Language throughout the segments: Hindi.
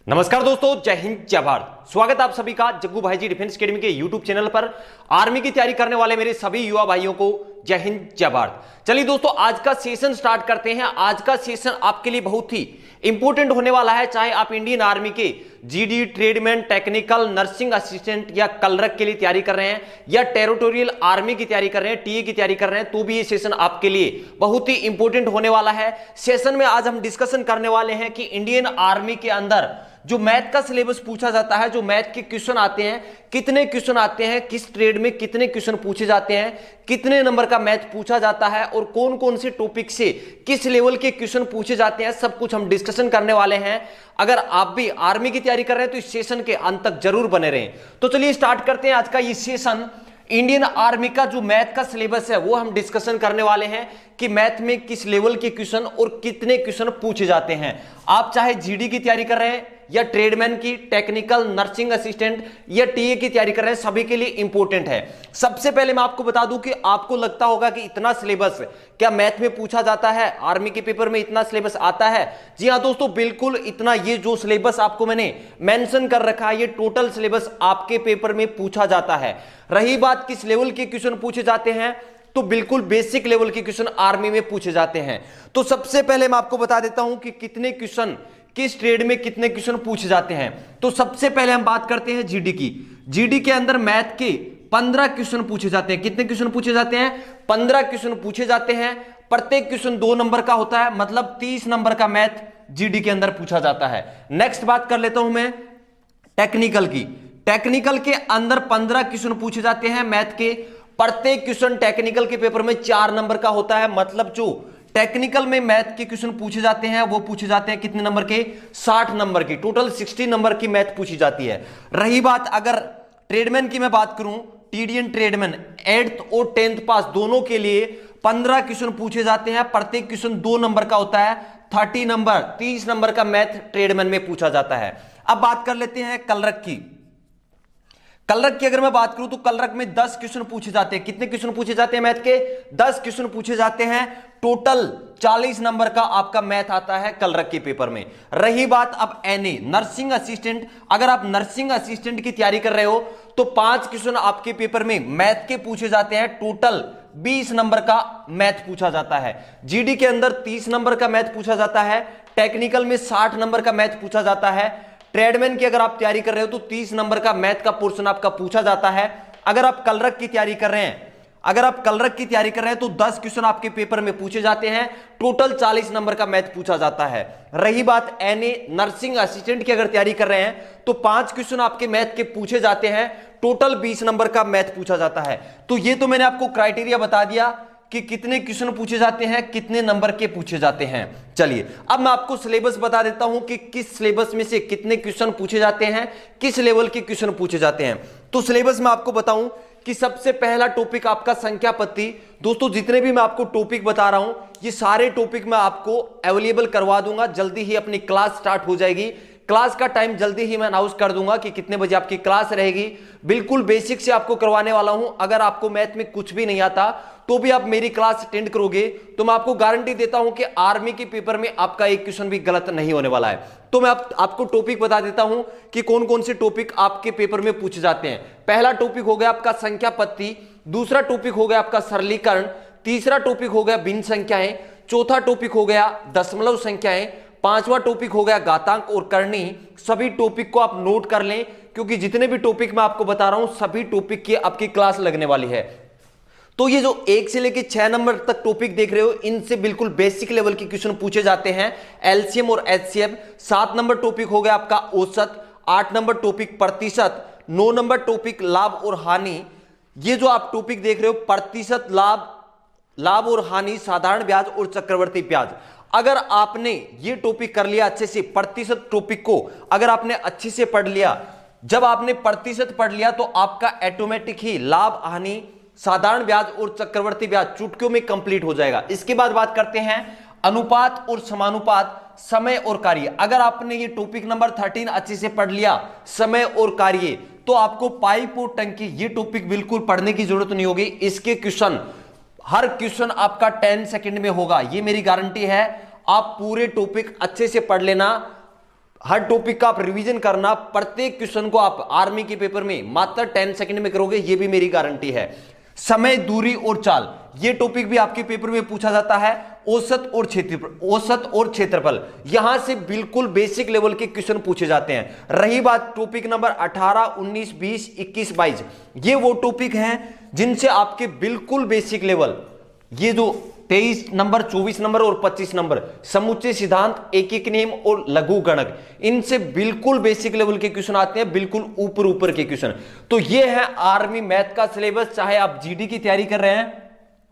नमस्कार दोस्तों, जय हिंद जय भारत। स्वागत है आप सभी का जग्गू भाई जी डिफेंस एकेडमी के यूट्यूब चैनल पर। आर्मी की तैयारी करने वाले मेरे सभी युवा भाइयों को जय हिंद जय भारत। चलिए दोस्तों, आज का सेशन स्टार्ट करते हैं। आज का सेशन आपके लिए बहुत ही इंपॉर्टेंट होने वाला है। चाहे आप इंडियन आर्मी के GD, tradesman, technical, nursing assistant या कलरक के लिए तैयारी कर रहे हैं या टेरिटोरियल आर्मी की तैयारी कर रहे हैं, टीए की तैयारी कर रहे हैं, तो भी ये सेशन आपके लिए बहुत ही इंपॉर्टेंट होने वाला है। सेशन में आज हम डिस्कशन करने वाले हैं कि इंडियन आर्मी के अंदर जो मैथ का सिलेबस पूछा जाता है, जो मैथ के क्वेश्चन आते हैं, कितने क्वेश्चन आते हैं, किस ट्रेड में कितने क्वेश्चन पूछे जाते हैं, कितने नंबर का मैथ पूछा जाता है और कौन कौन से टॉपिक से किस लेवल के क्वेश्चन पूछे जाते हैं, सब कुछ हम डिस्कशन करने वाले हैं। अगर आप भी आर्मी की तैयारी कर रहे हैं तो इस सेशन के अंत तक जरूर बने रहें। तो चलिए स्टार्ट करते हैं आज का ये सेशन। इंडियन आर्मी का जो मैथ का सिलेबस है वो हम डिस्कशन करने वाले हैं कि मैथ में किस लेवल के क्वेश्चन और कितने क्वेश्चन पूछे जाते हैं। आप चाहे जीडी की तैयारी कर रहे हैं या ट्रेडमैन की, टेक्निकल, नर्सिंग असिस्टेंट या टीए की तैयारी कर रहे हैं, सभी के लिए इंपॉर्टेंट है। सबसे पहले मैं आपको बता दूं कि आपको लगता होगा कि इतना सिलेबस क्या मैथ में पूछा जाता है, आर्मी के पेपर में इतना सिलेबस आता है? जी हां दोस्तों, बिल्कुल इतना। ये जो सिलेबस आपको मैंने मेंशन कर रखा है, ये टोटल सिलेबस आपके पेपर में पूछा जाता है। रही बात किस लेवल के क्वेश्चन पूछे जाते हैं, तो बिल्कुल बेसिक लेवल के क्वेश्चन आर्मी में पूछे जाते हैं। तो सबसे पहले मैं आपको बता देता हूं कि कितने क्वेश्चन किस ट्रेड में कितने क्वेश्चन पूछे जाते हैं। तो सबसे पहले हम बात करते हैं जीडी की। जीडी के अंदर मैथ के 15 क्वेश्चन पूछे जाते हैं। कितने क्वेश्चन पूछे जाते हैं? 15 क्वेश्चन पूछे जाते हैं। प्रत्येक क्वेश्चन 2 नंबर का होता है, मतलब 30 नंबर का मैथ जीडी के अंदर पूछा जाता है। नेक्स्ट बात कर लेता हूं मैं टेक्निकल की। टेक्निकल के अंदर 15 क्वेश्चन पूछे जाते हैं मैथ के। प्रत्येक क्वेश्चन टेक्निकल के पेपर में 4 नंबर का होता है, मतलब जो टेक्निकल में मैथ के क्वेश्चन पूछे जाते हैं वो पूछे जाते हैं कितने नंबर के? 60 नंबर की। टोटल 60 नंबर की मैथ पूछी जाती है। रही बात अगर ट्रेडमैन की मैं बात करूं, टीडीएन ट्रेडमैन 8th और 10th पास दोनों के लिए 15 क्वेश्चन पूछे जाते हैं। प्रत्येक क्वेश्चन 2 नंबर का होता है। 30 नंबर का मैथ ट्रेडमैन में पूछा जाता है। अब बात कर लेते हैं कलरक की। कलरक की अगर मैं बात करूं तो कलरक में 10 क्वेश्चन पूछे जाते हैं। कितने क्वेश्चन पूछे जाते हैं मैथ के? 10 क्वेश्चन पूछे जाते हैं। टोटल 40 नंबर का आपका मैथ आता है कलरक के पेपर में। रही बात अब एनए नर्सिंग असिस्टेंट। अगर आप नर्सिंग असिस्टेंट की तैयारी कर रहे हो तो 5 क्वेश्चन आपके पेपर में मैथ के पूछे जाते हैं। टोटल 20 नंबर का मैथ पूछा जाता है। जीडी के अंदर 30 नंबर का मैथ पूछा जाता है। टेक्निकल में 60 नंबर का मैथ पूछा जाता है। ट्रेडमैन की अगर आप तैयारी कर रहे हो तो 30 नंबर का मैथ का पोर्शन आपका पूछा जाता है। अगर आप कलरक की तैयारी कर रहे हैं तो 10 क्वेश्चन आपके पेपर में पूछे जाते हैं। टोटल 40 नंबर का मैथ पूछा जाता है। रही बात एनए नर्सिंग असिस्टेंट की अगर तैयारी कर रहे हैं तो 5 क्वेश्चन आपके मैथ के पूछे जाते हैं। टोटल 20 नंबर का मैथ पूछा जाता है। तो ये तो मैंने आपको क्राइटेरिया बता दिया कि कितने क्वेश्चन पूछे जाते हैं, कितने नंबर के पूछे जाते हैं। चलिए अब मैं आपको सिलेबस बता देता हूं कि किस सिलेबस में से कितने क्वेश्चन पूछे जाते हैं, किस लेवल के क्वेश्चन पूछे जाते हैं। तो सिलेबस में आपको बताऊं कि सबसे पहला टॉपिक आपका संख्या पत्ती। दोस्तों, जितने भी मैं आपको टॉपिक बता रहा हूं ये सारे टॉपिक मैं आपको अवेलेबल करवा दूंगा। जल्दी ही अपनी क्लास स्टार्ट हो जाएगी। क्लास का टाइम जल्दी ही मैं अनाउंस कर दूंगा कि कितने बजे आपकी क्लास रहेगी। बिल्कुल बेसिक से आपको करवाने वाला हूं। अगर आपको मैथ में कुछ भी नहीं आता तो भी आप मेरी क्लास अटेंड करोगे तो मैं आपको गारंटी देता हूं कि आर्मी के पेपर में आपका एक क्वेश्चन भी गलत नहीं होने वाला है। तो मैं आपको टॉपिक बता देता हूं कि कौन कौन से टॉपिक आपके पेपर में पूछे जाते हैं। पहला टॉपिक हो गया आपका संख्या पत्ती। दूसरा टॉपिक हो गया आपका सरलीकरण। तीसरा टॉपिक हो गया भिन्न संख्याएं। चौथा टॉपिक हो गया दशमलव संख्याएं। पांचवा टॉपिक हो गया घातांक और करनी। सभी टॉपिक को आप नोट कर लें क्योंकि जितने भी टॉपिक मैं आपको बता रहा हूं सभी टॉपिक की आपकी क्लास लगने वाली है। तो ये जो 1 से लेकर 6 नंबर तक टॉपिक देख रहे हो इनसे बिल्कुल बेसिक लेवल के क्वेश्चन पूछे जाते हैं, एलसीएम और एचसीएफ। 7 नंबर टॉपिक हो गया आपका औसत। 8 नंबर टॉपिक प्रतिशत। 9 नंबर टॉपिक लाभ और हानि। ये जो आप टॉपिक देख रहे हो प्रतिशत, लाभ और हानि, साधारण ब्याज और चक्रवर्ती ब्याज। अगर आपने ये टॉपिक कर लिया अच्छे से, प्रतिशत टॉपिक को अगर आपने अच्छे से पढ़ लिया, जब आपने प्रतिशत पढ़ लिया तो आपका ऑटोमेटिक ही लाभ, हानि, साधारण ब्याज और चक्रवर्ती ब्याज चुटकियों में कंप्लीट हो जाएगा। इसके बाद बात करते हैं अनुपात और समानुपात, समय और कार्य। अगर आपने ये टॉपिक नंबर 13 अच्छे से पढ़ लिया, समय और कार्य, तो आपको पाइप और टंकी ये टॉपिक बिल्कुल पढ़ने की जरूरत नहीं होगी। इसके क्वेश्चन हर क्वेश्चन आपका 10 सेकंड में होगा, ये मेरी गारंटी है। आप पूरे टॉपिक अच्छे से पढ़ लेना। हर टॉपिक का आप रिवीजन करना, प्रत्येक क्वेश्चन को आप आर्मी के पेपर में मात्र 10 सेकंड में करोगे, ये भी मेरी गारंटी है। समय, दूरी और चाल, ये टॉपिक भी आपके पेपर में पूछा जाता है। औसत और क्षेत्रफल, यहां से बिल्कुल बेसिक लेवल के क्वेश्चन पूछे जाते हैं। रही बात टॉपिक नंबर 18, 19, 20, 21, 22, ये वो टॉपिक हैं जिनसे आपके बिल्कुल बेसिक लेवल, ये जो 23 नंबर, 24 नंबर और 25 नंबर, समुच्चय सिद्धांत, एक नियम और लघु गणक, इनसे बिल्कुल बेसिक लेवल के क्वेश्चन आते हैं, बिल्कुल ऊपर के क्वेश्चन। तो ये है आर्मी मैथ का सिलेबस। चाहे आप जीडी की तैयारी कर रहे हैं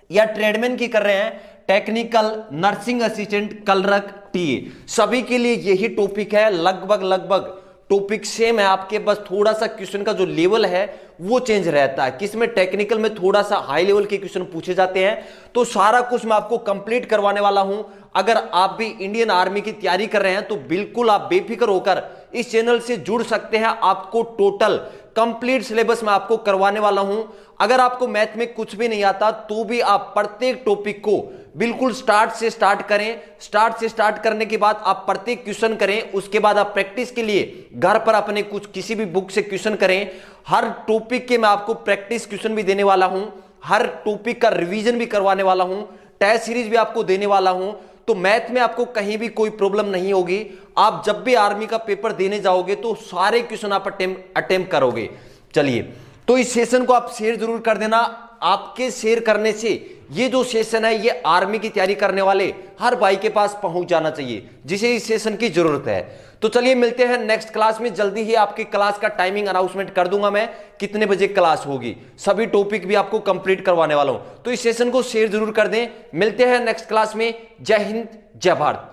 या ट्रेडमैन की कर रहे हैं, technical, nursing assistant, clerk, TA, सभी के लिए यही टॉपिक है। लगभग टॉपिक सेम है आपके, बस थोड़ा सा क्वेश्चन का जो लेवल है वो चेंज रहता है। किसमें टेक्निकल में थोड़ा सा हाई लेवल के क्वेश्चन पूछे जाते हैं। तो सारा कुछ मैं आपको कंप्लीट करवाने वाला हूं। अगर आप भी इंडियन आर्मी की तैयारी कर रहे हैं तो बिल्कुल आप बेफिक्र होकर इस चैनल से जुड़ सकते हैं। आपको टोटल कंप्लीट सिलेबस मैं आपको करवाने वाला हूं। अगर आपको मैथ में कुछ भी नहीं आता तो भी आप प्रत्येक टॉपिक को बिल्कुल स्टार्ट से स्टार्ट करें। स्टार्ट से स्टार्ट करने के बाद आप प्रत्येक क्वेश्चन करें, उसके बाद आप प्रैक्टिस के लिए घर पर अपने कुछ किसी भी बुक से क्वेश्चन करें। हर टॉपिक के मैं आपको प्रैक्टिस क्वेश्चन भी देने वाला हूं, हर टॉपिक का रिवीजन भी करवाने वाला हूं, टेस्ट सीरीज भी आपको देने वाला हूं। तो मैथ में आपको कहीं भी कोई प्रॉब्लम नहीं होगी। आप जब भी आर्मी का पेपर देने जाओगे तो सारे क्वेश्चन आप अटेम्प्ट करोगे। चलिए, तो इस सेशन को आप शेयर जरूर कर देना। आपके शेयर करने से ये जो सेशन है ये आर्मी की तैयारी करने वाले हर भाई के पास पहुंच जाना चाहिए जिसे इस सेशन की जरूरत है। तो चलिए मिलते हैं नेक्स्ट क्लास में। जल्दी ही आपकी क्लास का टाइमिंग अनाउंसमेंट कर दूंगा मैं, कितने बजे क्लास होगी। सभी टॉपिक भी आपको कंप्लीट करवाने वाला हूं। तो इस सेशन को शेयर जरूर कर दें। मिलते हैं नेक्स्ट क्लास में। जय हिंद, जय भारत।